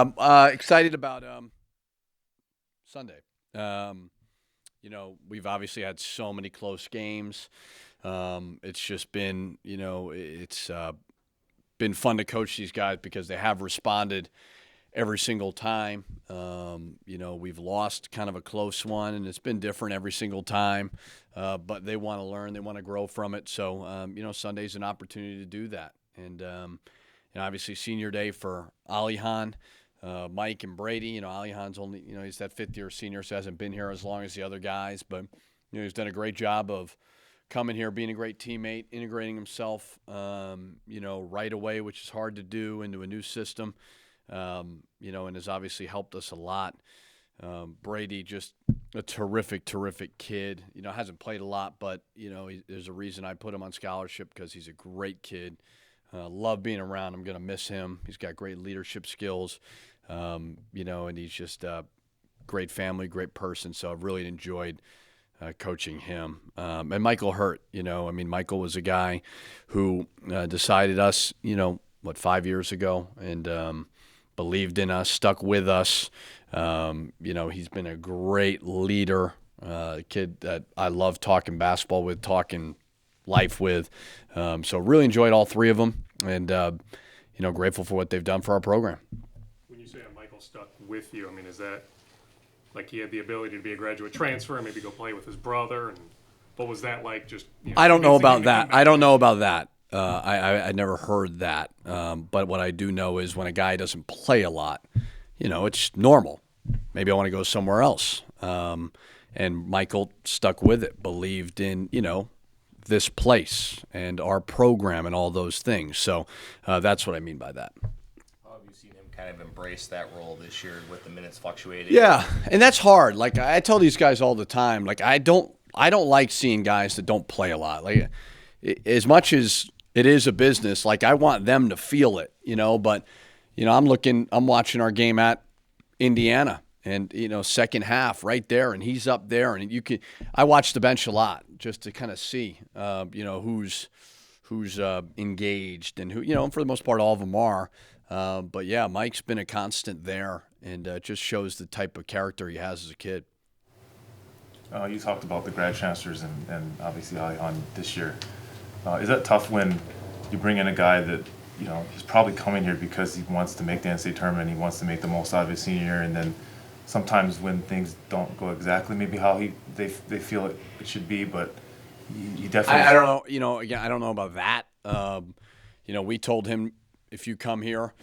I'm excited about Sunday. We've obviously had so many close games. It's just been, it's been fun to coach these guys because they have responded every single time. We've lost kind of a close one, and it's been different every single time. But they want to learn, they want to grow from it. So, Sunday's an opportunity to do that. And obviously, senior day for Alihan. Mike and Brady, Alihan's only, he's that fifth-year senior, so hasn't been here as long as the other guys. But, he's done a great job of coming here, being a great teammate, integrating himself, right away, which is hard to do, into a new system, and has obviously helped us a lot. Brady, just a terrific, terrific kid. Hasn't played a lot, but, there's a reason I put him on scholarship because he's a great kid. Love being around him. Going to miss him. He's got great leadership skills, and he's just a great family, great person. So I've really enjoyed coaching him. And Michael Hurt, Michael was a guy who decided us, 5 years ago, and believed in us, stuck with us. He's been a great leader, a kid that I love talking basketball with, talking life with. So really enjoyed all three of them, and grateful for what they've done for our program. When you say Michael stuck with you, is that like he had the ability to be a graduate transfer and maybe go play with his brother? And what was that like? Just I don't know about that. I don't know about that. I never heard that. But what I do know is when a guy doesn't play a lot, it's normal. Maybe I want to go somewhere else. And Michael stuck with it, believed in, this place and our program and all those things. So that's what I mean by that. How have you seen him kind of embrace that role this year with the minutes fluctuating? Yeah, and that's hard. Like I tell these guys all the time, like I don't like seeing guys that don't play a lot. Like as much as it is a business, like I want them to feel it, but I'm watching our game at Indiana. And, second half right there, and he's up there. And I watch the bench a lot just to kind of see, who's engaged and who, for the most part, all of them are. But, yeah, Mike's been a constant there, and just shows the type of character he has as a kid. You talked about the grad transfers and obviously Alihan this year. Is that tough when you bring in a guy that, he's probably coming here because he wants to make the NCAA tournament, he wants to make the most out of his senior year, and then sometimes when things don't go exactly maybe how they feel it should be, but you definitely. I don't know. Again, I don't know about that. We told him if you come here,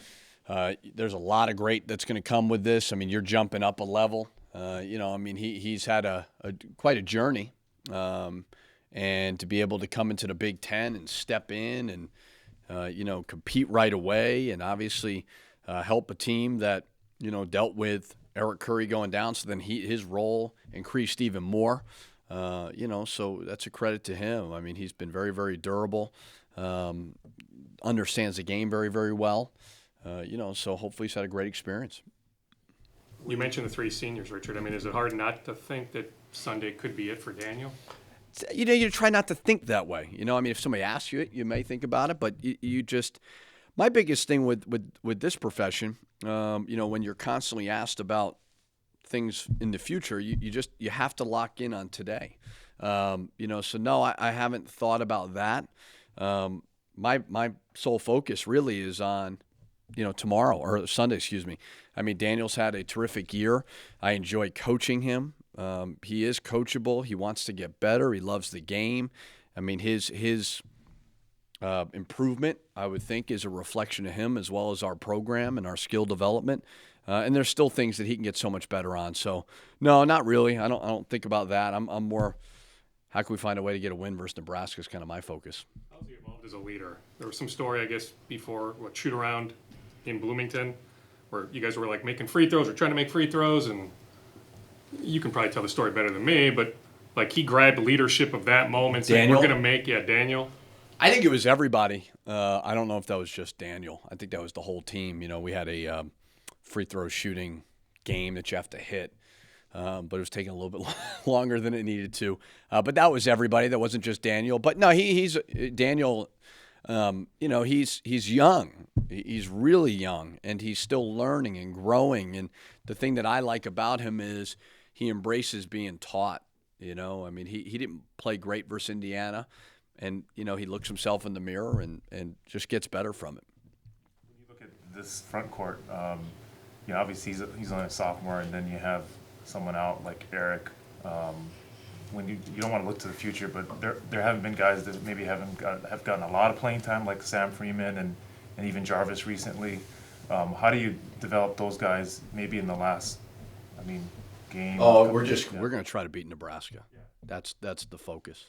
there's a lot of great that's going to come with this. You're jumping up a level. He's had quite a journey, and to be able to come into the Big Ten and step in and compete right away, and obviously help a team that dealt with Eric Curry going down, so then his role increased even more. So that's a credit to him. He's been very, very durable, understands the game very, very well. So hopefully he's had a great experience. You mentioned the three seniors, Richard. Is it hard not to think that Sunday could be it for Daniel? You try not to think that way. If somebody asks you it, you may think about it, but you just – my biggest thing with this profession, when you're constantly asked about things in the future, you have to lock in on today. So no, I haven't thought about that. My sole focus really is on, tomorrow or Sunday, excuse me. Daniel's had a terrific year. I enjoy coaching him. He is coachable. He wants to get better. He loves the game. His improvement, I would think, is a reflection of him as well as our program and our skill development. And there's still things that he can get so much better on. So, no, not really. I don't think about that. I'm more, how can we find a way to get a win versus Nebraska is kind of my focus. How's he evolved as a leader? There was some story, I guess, before shoot around in Bloomington where you guys were like making free throws or trying to make free throws, and you can probably tell the story better than me, but like he grabbed leadership of that moment, saying we're going to make, Daniel. I think it was everybody. I don't know if that was just Daniel. I think that was the whole team. We had a free throw shooting game that you have to hit, but it was taking a little bit longer than it needed to. But that was everybody. That wasn't just Daniel. But no, he's Daniel You know, he's young. He's really young, and he's still learning and growing. And the thing that I like about him is he embraces being taught. You know, I mean, he didn't play great versus Indiana, and, you know, he looks himself in the mirror and just gets better from it. When you look at this front court, you know, obviously he's only a sophomore, and then you have someone out like Eric. When you don't want to look to the future, but there haven't been guys that maybe have gotten a lot of playing time, like Sam Freeman and even Jarvis recently. How do you develop those guys maybe in the last, game? Oh, we're going to try to beat Nebraska. Yeah. That's the focus.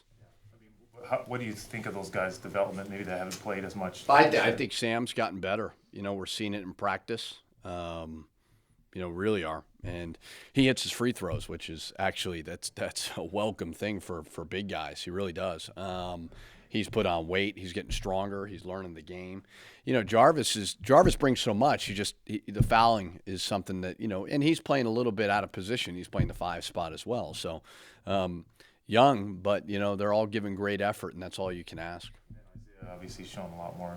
What do you think of those guys' development? Maybe they haven't played as much. I think Sam's gotten better. You know, we're seeing it in practice. You know, really are. And he hits his free throws, which is actually that's a welcome thing for big guys. He really does. He's put on weight. He's getting stronger. He's learning the game. You know, Jarvis brings so much. The fouling is something that, you know, and he's playing a little bit out of position. He's playing the 5 spot as well. So young, but, you know, they're all giving great effort, and that's all you can ask. Isaiah obviously shown a lot more.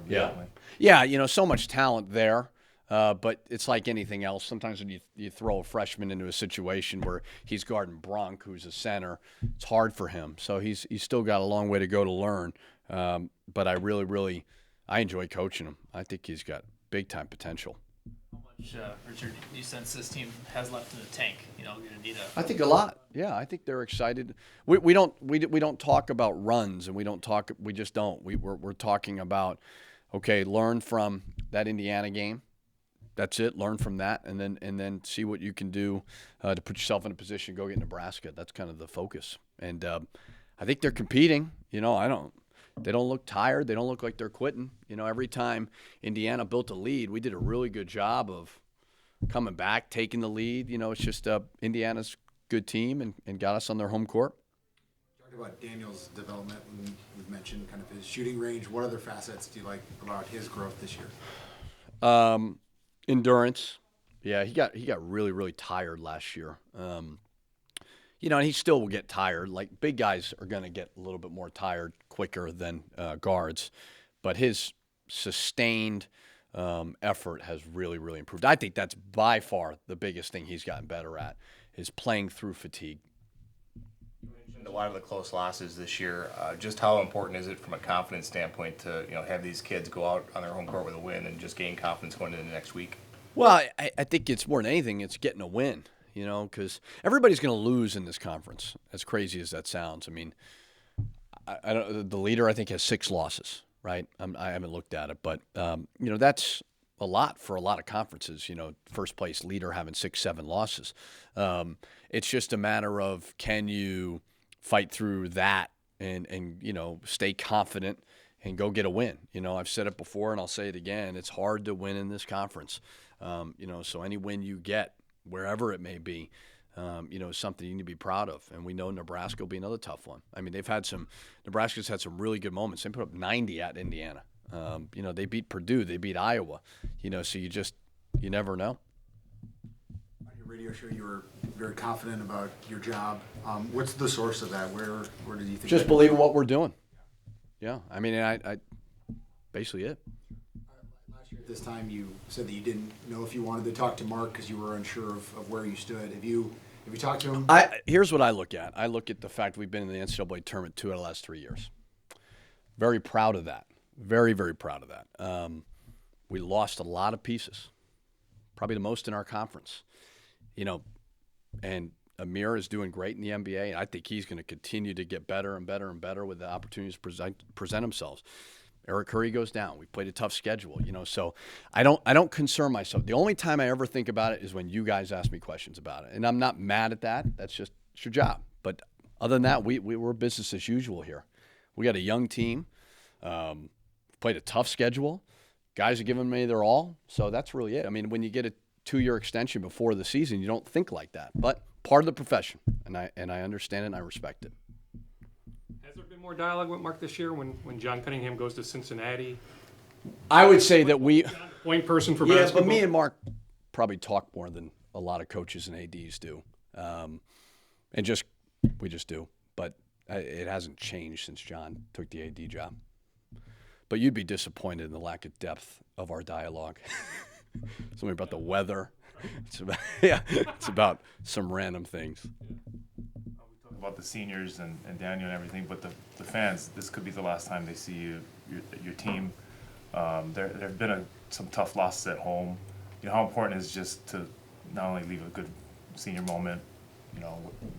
Yeah, you know, so much talent there. But it's like anything else. Sometimes when you throw a freshman into a situation where he's guarding Brunk, who's a center, it's hard for him. So he's still got a long way to go to learn. But I really enjoy coaching him. I think he's got big-time potential. How much, Richard, do you sense this team has left in the tank? You know, going to need I think a lot. Yeah, I think they're excited. We don't talk about runs, and we just don't. We're talking about, okay, learn from that Indiana game. That's it. Learn from that, and then see what you can do to put yourself in a position to go get Nebraska. That's kind of the focus. And I think they're competing. You know, they don't look tired. They don't look like they're quitting. You know, every time Indiana built a lead, we did a really good job of coming back, taking the lead. You know, it's just Indiana's good team and got us on their home court. Talked about Daniel's development when we've mentioned kind of his shooting range. What other facets do you like about his growth this year? Endurance. Yeah, he got really tired last year. You know, and he still will get tired. Like, big guys are going to get a little bit more tired quicker than guards. But his sustained effort has really improved. I think that's by far the biggest thing he's gotten better at, is playing through fatigue. You mentioned a lot of the close losses this year. Just how important is it from a confidence standpoint to, you know, have these kids go out on their home court with a win and just gain confidence going into the next week? Well, I think it's more than anything, it's getting a win, you know, because everybody's going to lose in this conference, as crazy as that sounds. I mean, I don't, the leader, I think, has 6 losses, right? I haven't looked at it, but, you know, that's a lot for a lot of conferences, you know, first place leader having 6-7 losses. It's just a matter of, can you fight through that and you know, stay confident and go get a win. You know, I've said it before and I'll say it again. It's hard to win in this conference. You know, so any win you get, wherever it may be, you know, is something you need to be proud of. And we know Nebraska will be another tough one. I mean, Nebraska's had some really good moments. They put up 90 at Indiana. You know, they beat Purdue, they beat Iowa. You know, so you never know. On your radio show, you were very confident about your job. What's the source of that? Where did you think? Just believe in what we're doing. Yeah, I mean, I basically it. Last year at this time, you said that you didn't know if you wanted to talk to Mark because you were unsure of where you stood. Have you talked to him? Here's what I look at. I look at the fact we've been in the NCAA tournament 2 out of the last 3 years. Very proud of that. Very proud of that. We lost a lot of pieces, probably the most in our conference. You know, and Amir is doing great in the NBA, and I think he's going to continue to get better and better with the opportunities to present themselves. Eric Curry goes down. We played a tough schedule, you know, so I don't concern myself. The only time I ever think about it is when you guys ask me questions about it, and I'm not mad at that. That's just it's your job. But other than that, we're business as usual here. We got a young team, played a tough schedule. Guys are giving me their all, so that's really it. I mean, when you get a 2-year extension before the season, you don't think like that, but part of the profession, and I understand it and I respect it. Has there been more dialogue with Mark this year when John Cunningham goes to Cincinnati? I would say that Point person for yeah, basketball. but me and Mark probably talk more than a lot of coaches and ADs do, and we just do. But it hasn't changed since John took the AD job. But you'd be disappointed in the lack of depth of our dialogue. Something about the weather. It's about, it's about some random things. Talk about the seniors and Daniel and everything, but the fans, this could be the last time they see your team. There have been some tough losses at home. How important is just to not only leave a good senior moment,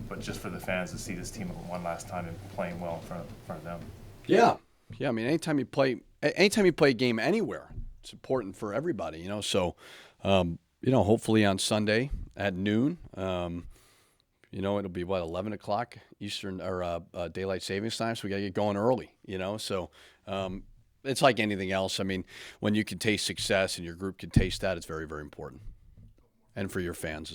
but just for the fans to see this team one last time and playing well in front of them. Yeah. I mean, anytime you play a game anywhere, it's important for everybody. So, hopefully on Sunday at noon, it'll be 11 o'clock Eastern or daylight savings time. So we got to get going early. So it's like anything else. I mean, when you can taste success and your group can taste that, it's very, very important, and for your fans.